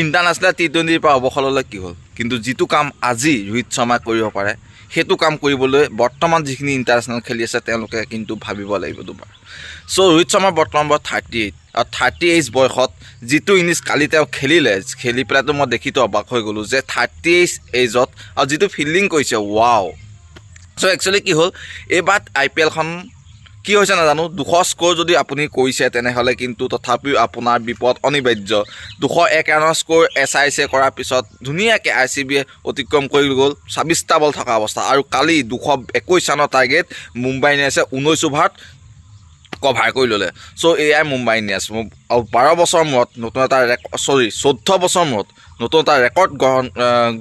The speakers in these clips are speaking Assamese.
ইণ্টাৰনেশ্যনেল টি20ৰ পৰা অৱসৰলৈ কি হ'ল, কিন্তু যিটো কাম আজি ৰোহিত শৰ্মাই কৰিব পাৰে সেইটো কাম কৰিবলৈ বৰ্তমান যিখিনি ইণ্টাৰনেশ্যনেল খেলি আছে তেওঁলোকে কিন্তু ভাবিব লাগিব দুবাৰ। চ' ৰোহিত শৰ্মা বৰ্তমান 38 আৰু 38 বয়সত যিটো ইনিংছ কালি তেওঁ খেলি পেলাইতো মই দেখিতো অবাক হৈ গ'লোঁ যে 38 এজত আৰু যিটো ফিল্ডিং কৰিছে ৱাও। চ' একচুৱেলি কি হ'ল, এইবাৰ IPLখন কি হৈছে নাজানো, 200 স্ক'ৰ যদি আপুনি কৰিছে তেনেহ'লে কিন্তু তথাপিও আপোনাৰ বিপদ অনিবাৰ্য। 201 ৰানৰ স্ক'ৰ SIC কৰাৰ পিছত ধুনীয়াকৈ RCBয়ে অতিক্ৰম কৰি গ'ল 26টা বল থকা অৱস্থা, আৰু কালি 221 ৰানৰ টাৰ্গেট মুম্বাই ইণ্ডিয়ানছে 19 অভাৰত কভাৰ কৰি ল'লে। চ' এয়াই মুম্বাই ইণ্ডিয়ানছ আৰু 12 বছৰ মূৰত নতুন এটা 14 বছৰ মূৰত নতুন এটা ৰেকৰ্ড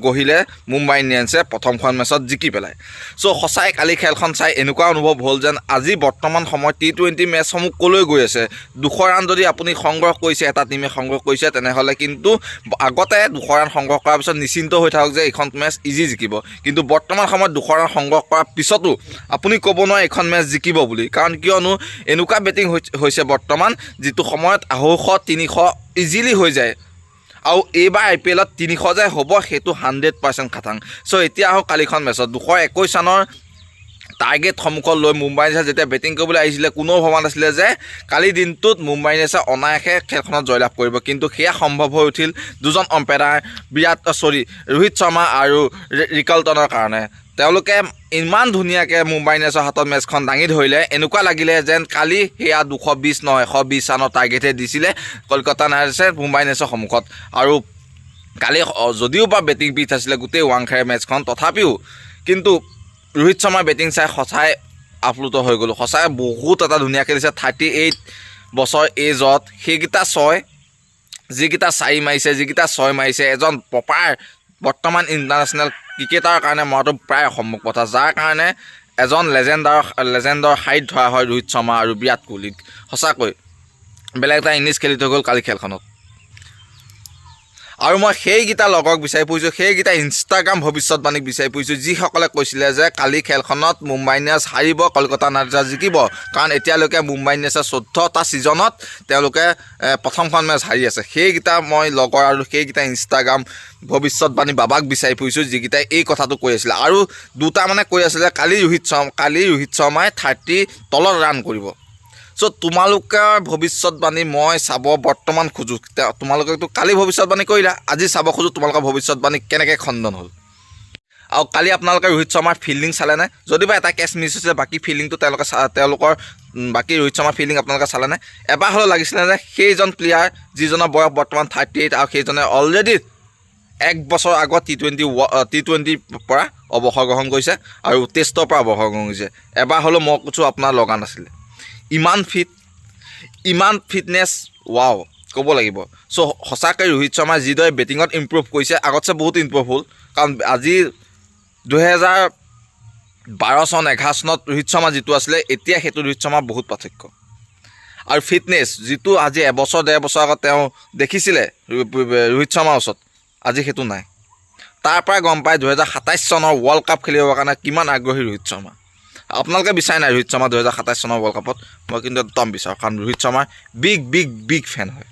গঢ়িলে মুম্বাই ইণ্ডিয়ানছে প্ৰথমখন মেচত জিকি পেলাই। চ' সঁচাই কালি খেলখন চাই এনেকুৱা অনুভৱ হ'ল যেন আজি বৰ্তমান সময়ত টি20 মেচসমূহ ক'লৈ গৈ আছে। 200 ৰান যদি আপুনি সংগ্ৰহ কৰিছে, এটা টিমে সংগ্ৰহ কৰিছে, তেনেহ'লে কিন্তু আগতে 200 ৰান সংগ্ৰহ কৰাৰ পিছত নিশ্চিন্ত হৈ থাকক যে এইখন মেচ ইজি জিকিব, কিন্তু বৰ্তমান সময়ত 200 ৰান সংগ্ৰহ কৰাৰ পিছতো আপুনি ক'ব নোৱাৰে এইখন মেচ জিকিব বুলি। কাৰণ কিয়নো এনেকুৱা বেটিং হৈছে বৰ্তমান যিটো সময়ত 250 300 ইজিলি হৈ যায়, আৰু এইবাৰ IPLত 300 যে হ'ব সেইটো 100% খাটাং। চ' এতিয়া আহক কালিখন মেচত 221 ৰানৰ টাৰ্গেট সন্মুখত লৈ মুম্বাই ইণ্ডিয়ানছে যেতিয়া বেটিং কৰিবলৈ আহিছিলে কোনেও ভবা নাছিলে যে কালি দিনটোত মুম্বাই ইণ্ডিয়ানছে অনায়াসে খেলখনত জয়লাভ কৰিব, কিন্তু সেয়া সম্ভৱ হৈ উঠিল দুজন অম্পায়াৰ ৰোহিত শৰ্মা আৰু ৰিকল্টনৰ কাৰণে। তেওঁলোকে ইমান ধুনীয়াকৈ মুম্বাই ইণ্ডিয়ানছৰ হাতত মেচখন দাঙি ধৰিলে, এনেকুৱা লাগিলে যেন কালি সেয়া 220 নহয় 120 ৰানৰ টাৰ্গেটহে দিছিলে কলকাতা নাইট ৰাইডাৰ্ছে মুম্বাই ইণ্ডিয়ানছৰ সন্মুখত। আৰু কালি যদিও বা বেটিং পিচ আছিলে গোটেই ৱাংখেৰে মেচখন, তথাপিও কিন্তু ৰোহিত শৰ্মাৰ বেটিং চাই সঁচাই আপ্লুত হৈ গ'লোঁ। সঁচাই বহুত এটা ধুনীয়া খেলিছে। 38 বছৰ এজত সেইকেইটা 6 যিকেইটা 4 মাৰিছে, যিকেইটা 6 মাৰিছে, এজন প্ৰপাৰ বৰ্তমান ইণ্টাৰনেশ্যনেল ক্ৰিকেটাৰৰ কাৰণে মৰাটো প্ৰায় অসম্ভৱ কথা, যাৰ কাৰণে এজন লেজেণ্ডৰ হাইট ধৰা হয় ৰোহিত শৰ্মা আৰু বিৰাট কোহলীক। সঁচাকৈ বেলেগ এটা ইনিংছ খেলি থৈ গ'ল কালি খেলখনত। আৰু মই সেইকেইটা লগক বিচাৰি ফুৰিছোঁ, সেইকেইটা ইনষ্টাগ্ৰাম ভৱিষ্যতবাণীক বিচাৰি ফুৰিছোঁ যিসকলে কৈছিলে যে কালি খেলখনত মুম্বাই ইণ্ডিয়ানছ হাৰিব, কলকাতা নাইট ৰাইডাৰ্ছ জিকিব, কাৰণ এতিয়ালৈকে মুম্বাই ইণ্ডিয়ানছে 14টা ছিজনত তেওঁলোকে প্ৰথমখন মেচ হাৰি আছে। সেইকেইটা মই লগৰ আৰু সেইকেইটা ইনষ্টাগ্ৰাম ভৱিষ্যতবাণী বাবাক বিচাৰি ফুৰিছোঁ যিকেইটাই এই কথাটো কৈ আছিলে। আৰু দুটা মানে কৈ আছিলে কালি ৰোহিত শৰ্মাই 30 তলত ৰান কৰিব। চ' তোমালোকৰ ভৱিষ্যতবাণী মই চাব বৰ্তমান খোজোঁ। তোমালোকেতো কালি ভৱিষ্যতবাণী কৰিলা, আজি চাব খোজোঁ তোমালোকৰ ভৱিষ্যতবাণী কেনেকৈ খণ্ডন হ'ল। আৰু কালি আপোনালোকে ৰোহিত শৰ্মাৰ ফিল্ডিং চালেনে? যদিবা এটা কেচ মিছ হৈছে, বাকী ফিল্ডিংটো তেওঁলোকৰ বাকী ৰোহিত শৰ্মাৰ ফিল্ডিং আপোনালোকে চালেনে? এবাৰ হ'লেও লাগিছিলে যে সেইজন প্লেয়াৰ যিজনৰ বয়স বৰ্তমান 38 আৰু সেইজনে অলৰেডি 1 বছৰ আগত টি20ৰ পৰা অৱসৰ গ্ৰহণ কৰিছে আৰু টেষ্টৰ পৰা অৱসৰ গ্ৰহণ কৰিছে। এবাৰ হ'লেও মই কৈছোঁ আপোনাৰ লগা নাছিলে। ইমান ফিটনেছ ৱাও ক'ব লাগিব। চ' সঁচাকৈ ৰোহিত শৰ্মাই যিদৰে বেটিঙত ইম্প্ৰুভ কৰিছে, আগতছে বহুত ইম্প্ৰুভ হ'ল, কাৰণ আজি 2012 চন 11 চনত ৰোহিত শৰ্মা যিটো আছিলে এতিয়া সেইটো ৰোহিত শৰ্মাৰ বহুত পাৰ্থক্য। আৰু ফিটনেছ যিটো আজি 1 বছৰ 1.5 বছৰ আগত তেওঁ দেখিছিলে ৰোহিত শৰ্মাৰ ওচৰত, আজি সেইটো নাই। তাৰ পৰা গম পায় 2027 চনৰ ৱৰ্ল্ড কাপ খেলিবৰ কাৰণে কিমান আগ্ৰহী ৰোহিত শৰ্মা। আপোনালোকে বিচাৰে নাই ৰোহিত শৰ্মা 2027 চনৰ ৱৰ্ল্ড কাপত? মই কিন্তু একদম বিচাৰোঁ, কাৰণ ৰোহিত শৰ্মাৰ বিগ ফেন হয়।